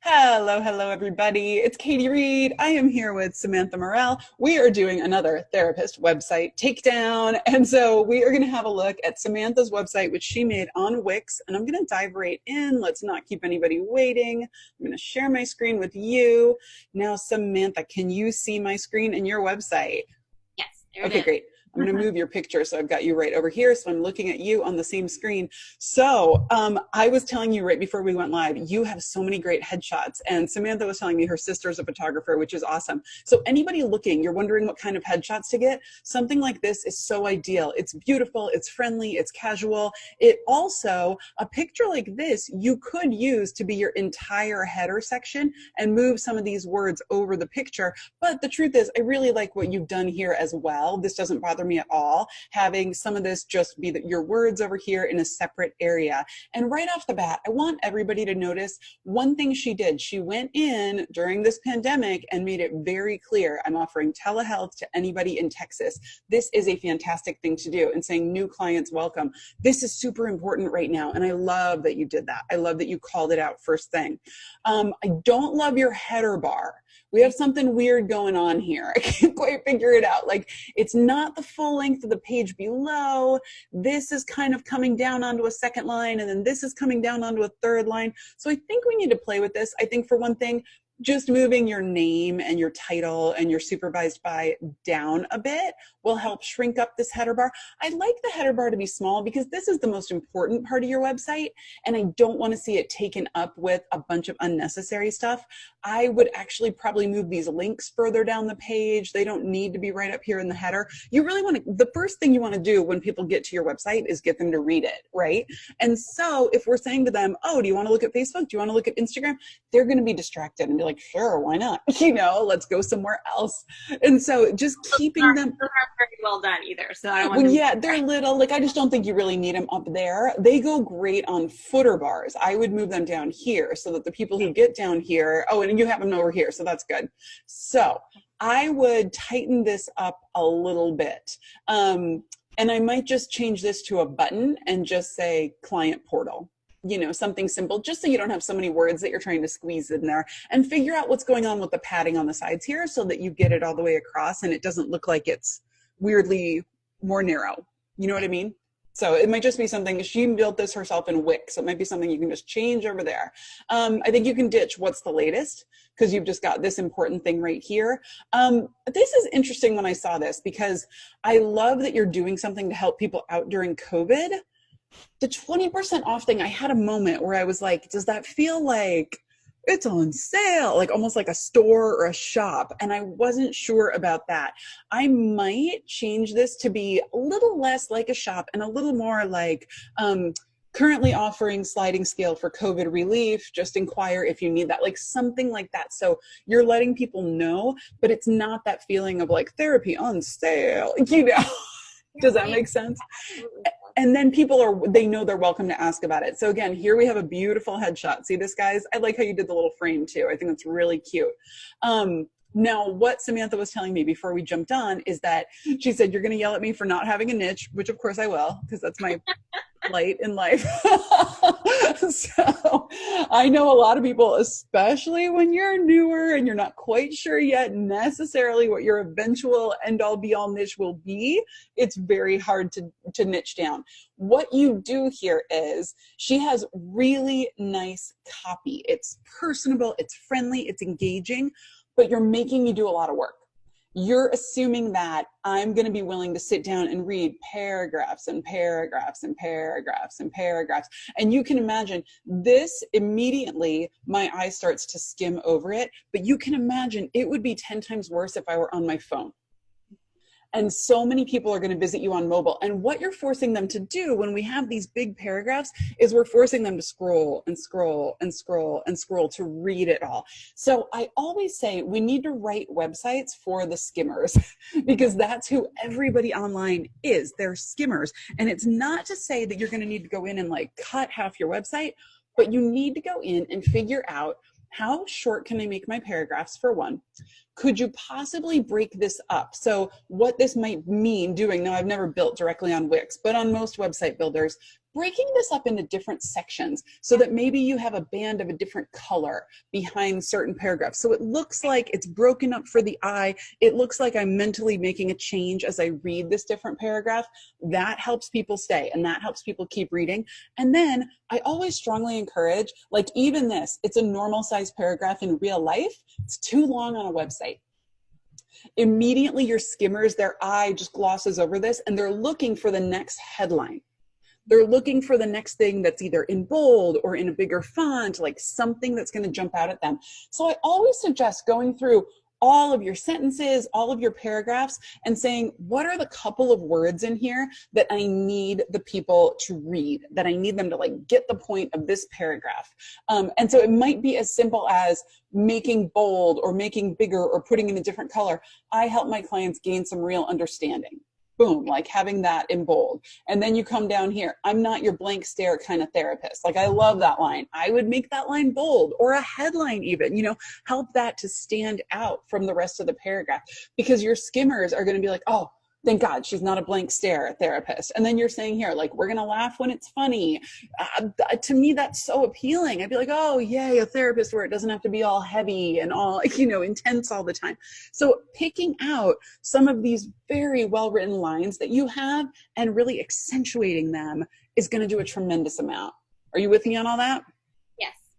Hello, hello, everybody. It's Katie Reed. I am here with Samantha Morel. We are doing another therapist website takedown. And so we are going to have a look at Samantha's website, which she made on Wix. And I'm going to dive right in. Let's not keep anybody waiting. I'm going to share my screen with you. Now, Samantha, can you see my screen and your website? Yes, there it Okay, is. great. I'm going to move your picture so I've got you right over here. So I'm looking at you on the same screen. So I was telling you right before we went live, you have so many great headshots. And Samantha was telling me her sister's a photographer, which is awesome. So anybody looking, you're wondering what kind of headshots to get, something like this is so ideal. It's beautiful, it's friendly, it's casual. It also, a picture like this, you could use to be your entire header section and move some of these words over the picture. But the truth is, I really like what you've done here as well. This doesn't bother me at all, having some of this just be your words over here in a separate area. And right off the bat, I want everybody to notice one thing she did. She went in during this pandemic and made it very clear, I'm offering telehealth to anybody in Texas. This is a fantastic thing to do, and saying new clients welcome. This is super important right now, and I love that you did that. I love that you called it out first thing. I don't love your header bar. We have something weird going on here. I can't quite figure it out. Like, it's not the full length of the page below. This is kind of coming down onto a second line, and then this is coming down onto a third line. So I think we need to play with this. I think for one thing, just moving your name and your title and your supervised by down a bit will help shrink up this header bar. I'd like the header bar to be small because this is the most important part of your website, and I don't want to see it taken up with a bunch of unnecessary stuff. I would actually probably move these links further down the page. They don't need to be right up here in the header. You really want to, the first thing you want to do when people get to your website is get them to read it, right? And so if we're saying to them, oh, do you want to look at Facebook? Do you want to look at Instagram? They're going to be distracted and be like, sure, why not? Let's go somewhere else. And so just keeping them. Those aren't very well done either, so I don't want Well, them. yeah, they're little. Like, I just don't think you really need them up there. They go great on footer bars. I would move them down here so that the people who get down here, oh, and you have them over here, so that's good. So I would tighten this up a little bit. And I might just change this to a button and just say client portal. Something simple, just so you don't have so many words that you're trying to squeeze in there, and figure out what's going on with the padding on the sides here so that you get it all the way across and it doesn't look like it's weirdly more narrow. You know what I mean? So it might just be something, she built this herself in Wix. So it might be something you can just change over there. I think you can ditch what's the latest because you've just got this important thing right here. This is interesting when I saw this because I love that you're doing something to help people out during COVID. The 20% off thing, I had a moment where I was like, does that feel like it's on sale, like almost like a store or a shop? And I wasn't sure about that. I might change this to be a little less like a shop and a little more like, currently offering sliding scale for COVID relief. Just inquire if you need that, like something like that. So you're letting people know, but it's not that feeling of like therapy on sale, Does that make sense? And then they know they're welcome to ask about it. So again, here we have a beautiful headshot. See this, guys? I like how you did the little frame too. I think that's really cute. Now, what Samantha was telling me before we jumped on is that she said, you're going to yell at me for not having a niche, which of course I will, because that's my plight in life. So I know a lot of people, especially when you're newer and you're not quite sure yet necessarily what your eventual end all be all niche will be, it's very hard to niche down. What you do here is she has really nice copy. It's personable, it's friendly, it's engaging, but you're making you do a lot of work. You're assuming that I'm going to be willing to sit down and read paragraphs and paragraphs and paragraphs and paragraphs. And you can imagine this immediately, my eye starts to skim over it, but you can imagine it would be 10 times worse if I were on my phone. And so many people are going to visit you on mobile. And what you're forcing them to do when we have these big paragraphs is we're forcing them to scroll and scroll and scroll and scroll to read it all. So I always say we need to write websites for the skimmers because that's who everybody online is. They're skimmers. And it's not to say that you're going to need to go in and like cut half your website, but you need to go in and figure out how short can I make my paragraphs for one? Could you possibly break this up? So what this might mean doing, now I've never built directly on Wix, but on most website builders, breaking this up into different sections so that maybe you have a band of a different color behind certain paragraphs. So it looks like it's broken up for the eye. It looks like I'm mentally making a change as I read this different paragraph. That helps people stay, and that helps people keep reading. And then I always strongly encourage, like even this, it's a normal size paragraph in real life. It's too long on a website. Immediately your skimmers, their eye just glosses over this and they're looking for the next headline. They're looking for the next thing that's either in bold or in a bigger font, like something that's going to jump out at them. So I always suggest going through all of your sentences, all of your paragraphs, and saying, what are the couple of words in here that I need the people to read, that I need them to like get the point of this paragraph? And so it might be as simple as making bold or making bigger or putting in a different color. I help my clients gain some real understanding. Boom, like having that in bold. And then you come down here. I'm not your blank stare kind of therapist. Like I love that line. I would make that line bold, or a headline even, help that to stand out from the rest of the paragraph, because your skimmers are going to be like, oh, thank God she's not a blank stare therapist. And then you're saying here, like, we're going to laugh when it's funny. To me, that's so appealing. I'd be like, oh, yay, a therapist where it doesn't have to be all heavy and all, intense all the time. So picking out some of these very well-written lines that you have and really accentuating them is going to do a tremendous amount. Are you with me on all that?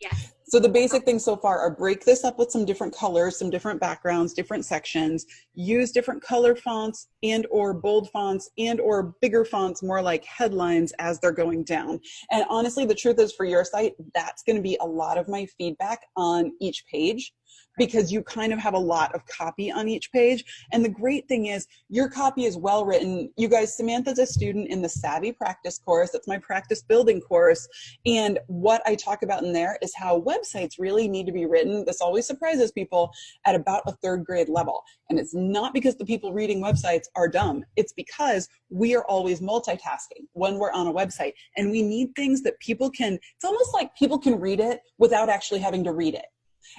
Yes. So the basic things so far are break this up with some different colors, some different backgrounds, different sections, use different color fonts and or bold fonts and or bigger fonts, more like headlines as they're going down. And honestly, the truth is for your site, that's going to be a lot of my feedback on each page, because you kind of have a lot of copy on each page. And the great thing is your copy is well written. You guys, Samantha's a student in the Savvy Practice course. That's my practice building course. And what I talk about in there is how websites really need to be written. This always surprises people at about a third grade level. And it's not because the people reading websites are dumb. It's because we are always multitasking when we're on a website, and we need things that people can, it's almost like people can read it without actually having to read it.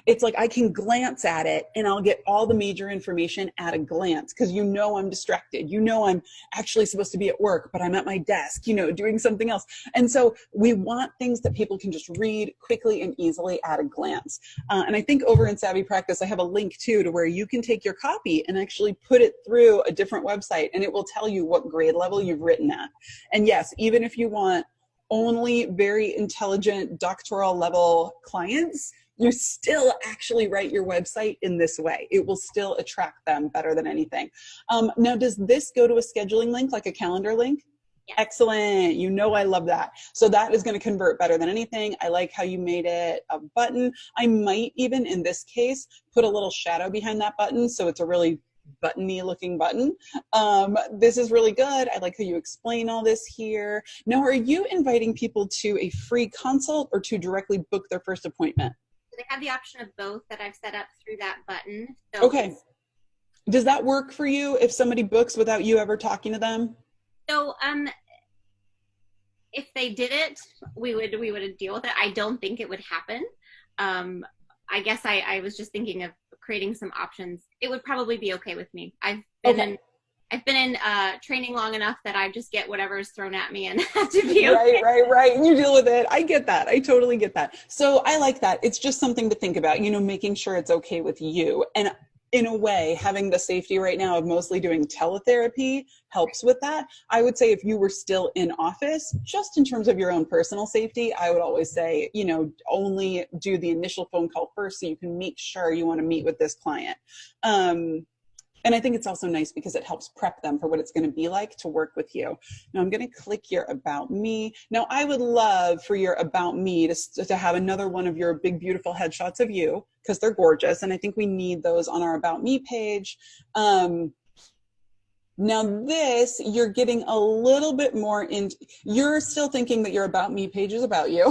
It's like I can glance at it and I'll get all the major information at a glance, because I'm distracted. I'm actually supposed to be at work, but I'm at my desk, doing something else. And so we want things that people can just read quickly and easily at a glance. And I think over in Savvy Practice, I have a link too to where you can take your copy and actually put it through a different website, and it will tell you what grade level you've written at. And yes, even if you want only very intelligent doctoral level clients, you still actually write your website in this way. It will still attract them better than anything. Now, does this go to a scheduling link, like a calendar link? Yeah. Excellent. I love that. So that is going to convert better than anything. I like how you made it a button. I might even, in this case, put a little shadow behind that button so it's a really buttony looking button. This is really good. I like how you explain all this here. Now, are you inviting people to a free consult or to directly book their first appointment? They have the option of both that I've set up through that button. So okay. Does that work for you if somebody books without you ever talking to them? So if they did it, we would deal with it. I don't think it would happen. I guess I was just thinking of creating some options. It would probably be okay with me. I've been in training long enough that I just get whatever is thrown at me and have to be okay. Right. And you deal with it. I get that. I totally get that. So I like that. It's just something to think about, making sure it's okay with you. And in a way, having the safety right now of mostly doing teletherapy helps with that. I would say if you were still in office, just in terms of your own personal safety, I would always say, only do the initial phone call first so you can make sure you want to meet with this client. And I think it's also nice because it helps prep them for what it's going to be like to work with you. Now I'm going to click your About Me. Now I would love for your About Me to have another one of your big, beautiful headshots of you, because they're gorgeous. And I think we need those on our About Me page. Now this, you're getting a little bit more into, you're still thinking that your About Me page is about you.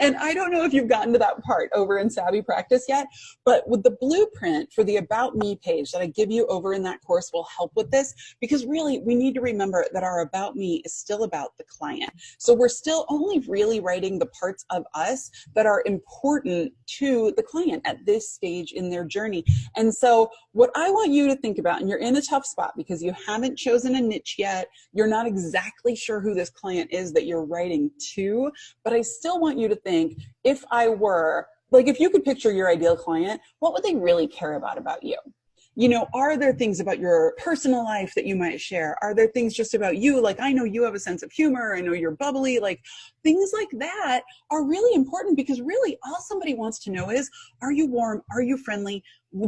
And I don't know if you've gotten to that part over in Savvy Practice yet, but with the blueprint for the About Me page that I give you over in that course will help with this, because really we need to remember that our About Me is still about the client. So we're still only really writing the parts of us that are important to the client at this stage in their journey. And so what I want you to think about, and you're in a tough spot because you haven't chosen a niche yet. You're not exactly sure who this client is that you're writing to, but I still want you to think, if I were, like, if you could picture your ideal client, what would they really care about you? You know, are there things about your personal life that you might share? Are there things just about you? Like, I know you have a sense of humor. I know you're bubbly. Like, things like that are really important because really all somebody wants to know is, are you warm? Are you friendly?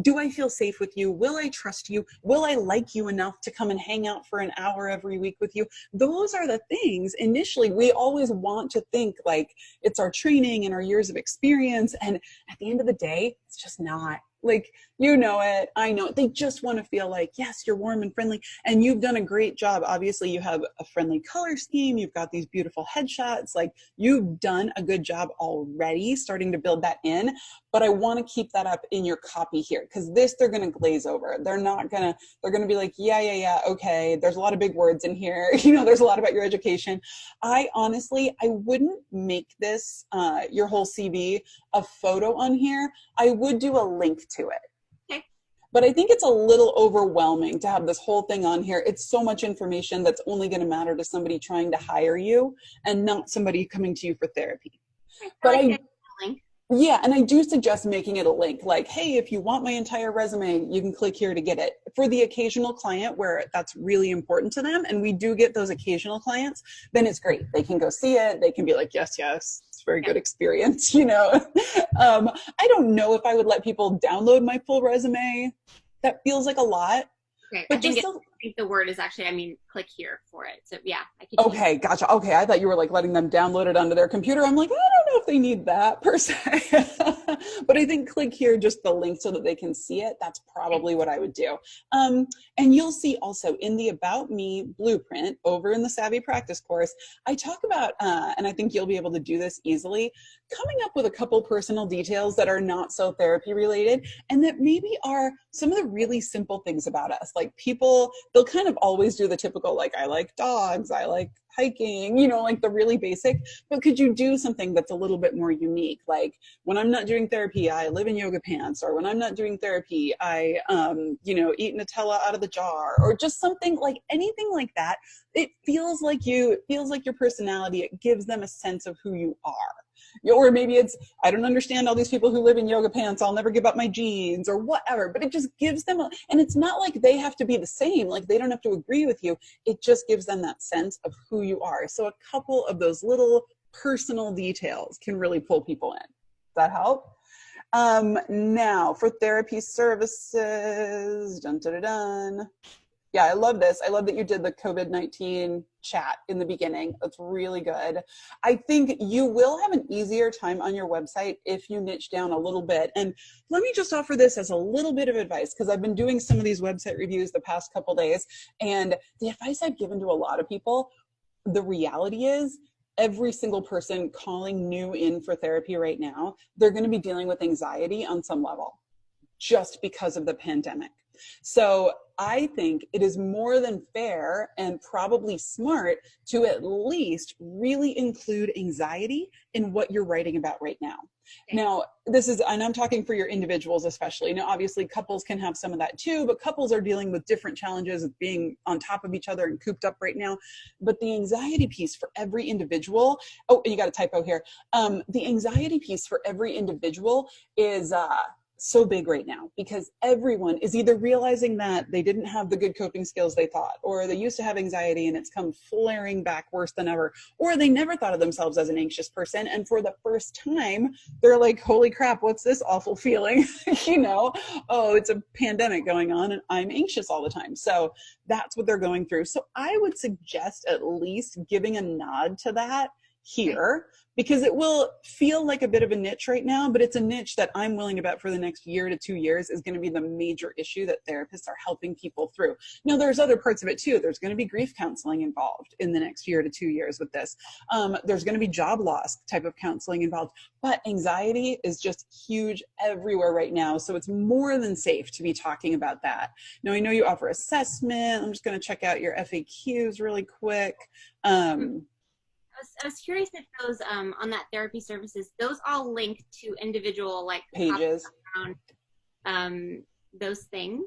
Do I feel safe with you? Will I trust you? Will I like you enough to come and hang out for an hour every week with you? Those are the things initially we always want to think like it's our training and our years of experience. And at the end of the day, it's just not. Like, you know it, I know it. They just want to feel like, yes, you're warm and friendly. And you've done a great job. Obviously, you have a friendly color scheme. You've got these beautiful headshots. Like, you've done a good job already starting to build that in. But I want to keep that up in your copy here because this, they're going to glaze over. They're going to be like, yeah, okay. There's a lot of big words in here. You know, there's a lot about your education. I wouldn't make this your whole CV a photo on here. I would do a link to it. Okay. But I think it's a little overwhelming to have this whole thing on here. It's so much information that's only going to matter to somebody trying to hire you and not somebody coming to you for therapy. But yeah, and I do suggest making it a link like, hey, if you want my entire resume, you can click here to get it. For the occasional client where that's really important to them, and we do get those occasional clients, then it's great. They can go see it. They can be like, yes, it's a very good experience, you know. I don't know if I would let people download my full resume. That feels like a lot. Okay. But I think the word is actually, click here for it. So yeah, I can. Okay, gotcha. Okay, I thought you were like letting them download it onto their computer. I'm like, I don't know if they need that per se. But I think click here, just the link so that they can see it. That's probably what I would do. And you'll see also in the About Me blueprint over in the Savvy Practice course, I talk about, and I think you'll be able to do this easily, coming up with a couple personal details that are not so therapy related and that maybe are some of the really simple things about us. Like people, they'll kind of always do the typical, like, I like dogs, I like hiking, you know, like the really basic, but could you do something that's a little bit more unique? Like, when I'm not doing therapy, I live in yoga pants, or when I'm not doing therapy, I, eat Nutella out of the jar, or just something like anything like that. It feels like your personality. It gives them a sense of who you are. Or maybe it's, I don't understand all these people who live in yoga pants. I'll never give up my jeans or whatever, but it just gives them, and it's not like they have to be the same. Like they don't have to agree with you. It just gives them that sense of who you are. So a couple of those little personal details can really pull people in. Does that help? Now for therapy services, dun, dun, dun, dun. Yeah, I love this. I love that you did the COVID-19 chat in the beginning. That's really good. I think you will have an easier time on your website if you niche down a little bit. And let me just offer this as a little bit of advice, because I've been doing some of these website reviews the past couple days. And the advice I've given to a lot of people, the reality is every single person calling new in for therapy right now, they're going to be dealing with anxiety on some level just because of the pandemic. So I think it is more than fair and probably smart to at least really include anxiety in what you're writing about right now. Now, this is, and I'm talking for your individuals especially. Now, obviously couples can have some of that too, but couples are dealing with different challenges of being on top of each other and cooped up right now. But the anxiety piece for every individual, oh, you got a typo here. The anxiety piece for every individual is, so big right now because everyone is either realizing that they didn't have the good coping skills they thought, or they used to have anxiety and it's come flaring back worse than ever, or they never thought of themselves as an anxious person. And for the first time, they're like, holy crap, what's this awful feeling? Oh, it's a pandemic going on and I'm anxious all the time. So that's what they're going through. So I would suggest at least giving a nod to that here, because it will feel like a bit of a niche right now, but it's a niche that I'm willing to bet for the next year to 2 years is going to be the major issue that therapists are helping people through. Now, there's other parts of it too. There's going to be grief counseling involved in the next year to 2 years with this. There's going to be job loss type of counseling involved, but anxiety is just huge everywhere right now. So it's more than safe to be talking about that. Now, I know you offer assessment. I'm just going to check out your FAQs really quick. I was curious if those on that therapy services, those all link to individual like pages around those things.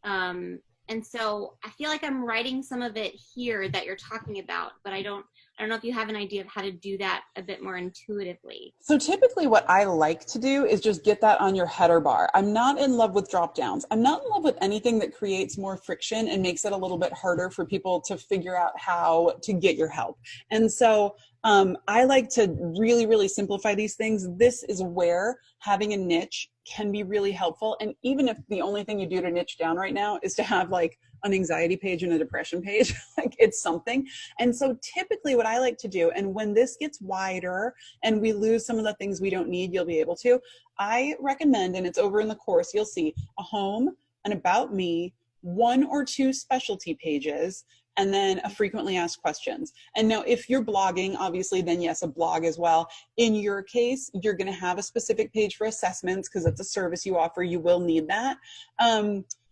And And so I feel like I'm writing some of it here that you're talking about, but I don't know if you have an idea of how to do that a bit more intuitively. So typically what I like to do is just get that on your header bar. I'm not in love with drop downs. I'm not in love with anything that creates more friction and makes it a little bit harder for people to figure out how to get your help. And so I like to really, really simplify these things. This is where having a niche can be really helpful. And even if the only thing you do to niche down right now is to have like an anxiety page and a depression page, like it's something. And so typically what I like to do, and when this gets wider and we lose some of the things we don't need, you'll be able to, I recommend, and it's over in the course, you'll see a home, an about me, 1 or 2 specialty pages, and then a frequently asked questions. And now if you're blogging, obviously, then yes, a blog as well. In your case, you're gonna have a specific page for assessments because it's a service you offer, you will need that.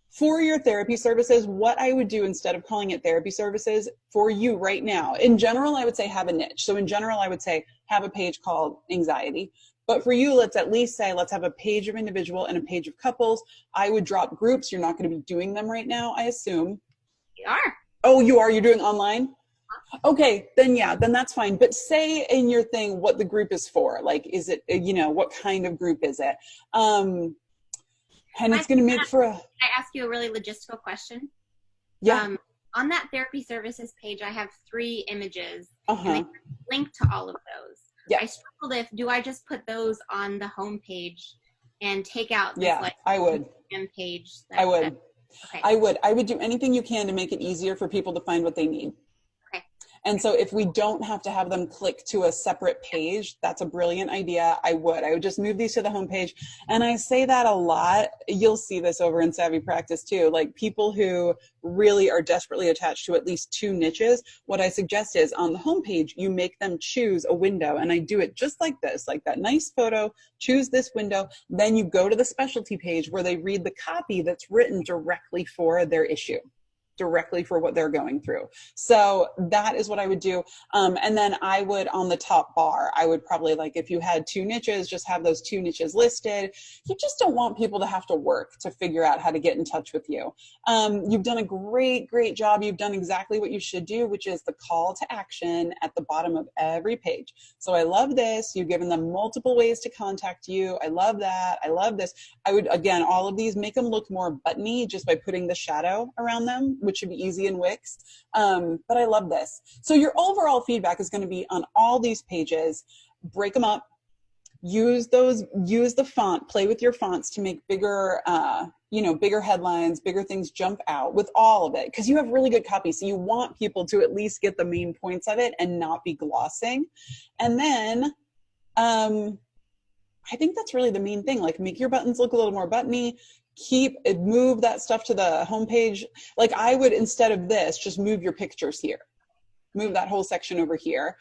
For your therapy services, what I would do instead of calling it therapy services for you right now, in general, I would say have a niche. So in general, I would say have a page called anxiety. But for you, let's at least say, let's have a page of individual and a page of couples. I would drop groups. You're not going to be doing them right now, I assume. We are. Oh, you are? You're doing online? Okay, then yeah, then that's fine. But say in your thing what the group is for. Like, is it, you know, what kind of group is it? And it's going to make for a... I ask you a really logistical question? Yeah. On that therapy services page, I have 3 images, Uh-huh. and I link to all of those. Yeah. I struggled if, do I just put those on the home page and take out this, Yeah, like, I would. page? I would. Okay. I would do anything you can to make it easier for people to find what they need. Okay. And so if we don't have to have them click to a separate page, that's a brilliant idea. I would just move these to the homepage. And I say that a lot. You'll see this over in Savvy Practice too. Like people who really are desperately attached to at least 2 niches, what I suggest is on the homepage, you make them choose a window. And I do it just like this, like that nice photo, choose this window. Then you go to the specialty page where they read the copy that's written directly for their issue, directly for what they're going through. So that is what I would do. And then I would, on the top bar, I would probably, like, if you had 2 niches, just have those 2 niches listed. You just don't want people to have to work to figure out how to get in touch with you. You've done a great, great job. You've done exactly what you should do, which is the call to action at the bottom of every page. So I love this. You've given them multiple ways to contact you. I love that. I love this. I would, again, all of these, make them look more buttony just by putting the shadow around them, which should be easy in Wix. But I love this. So your overall feedback is going to be on all these pages. Break them up. Use the font, play with your fonts to make bigger, bigger headlines, bigger things jump out with all of it. Because you have really good copy. So you want people to at least get the main points of it and not be glossing. And then, I think that's really the main thing. Like, make your buttons look a little more buttony. Move that stuff to the homepage. Like, I would, instead of this, just move your pictures here. Move that whole section over here.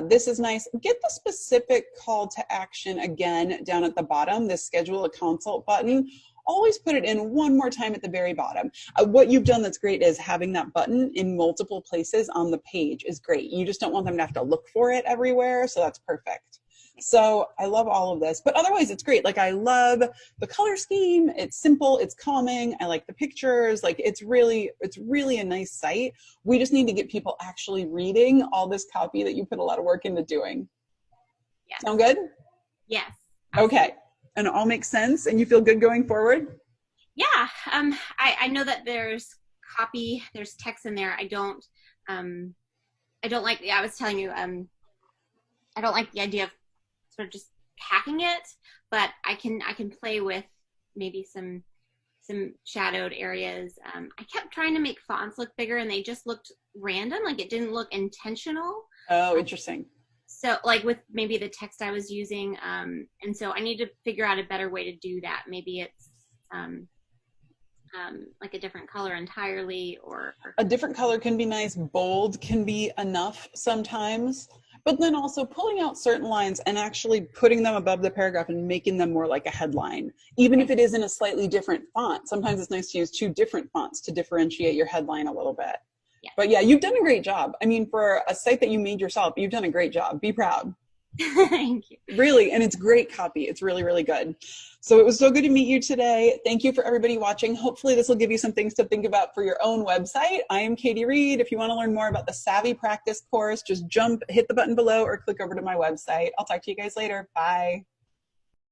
This is nice. Get the specific call to action again down at the bottom, this schedule a consult button. Always put it in one more time at the very bottom. What you've done that's great is having that button in multiple places on the page is great. You just don't want them to have to look for it everywhere, so that's perfect. So I love all of this, but otherwise it's great. Like, I love the color scheme. It's simple, it's calming. I like the pictures. Like, it's really a nice site. We just need to get people actually reading all this copy that you put a lot of work into doing. Yes. Sound good? Yes. Okay. And it all makes sense and you feel good going forward? Yeah. I know that there's copy, there's text in there. I don't like, I was telling you, I don't like the idea of sort of just hacking it, but I can play with maybe some shadowed areas. I kept trying to make fonts look bigger and they just looked random, like it didn't look intentional. Oh, interesting. So, like, with maybe the text I was using, and so I need to figure out a better way to do that. Maybe it's like a different color entirely, or a different color can be nice. Bold can be enough sometimes. But then also pulling out certain lines and actually putting them above the paragraph and making them more like a headline, even if it is in a slightly different font. Sometimes it's nice to use 2 different fonts to differentiate your headline a little bit. Yeah. But yeah, you've done a great job. I mean, for a site that you made yourself, you've done a great job. Be proud. Thank you. Really, and it's great copy. It's really, really good. So it was so good to meet you today. Thank you for everybody watching. Hopefully this will give you some things to think about for your own website. I am Katie Reed. If you want to learn more about the Savvy Practice course, just hit the button below or click over to my website. I'll talk to you guys later. Bye.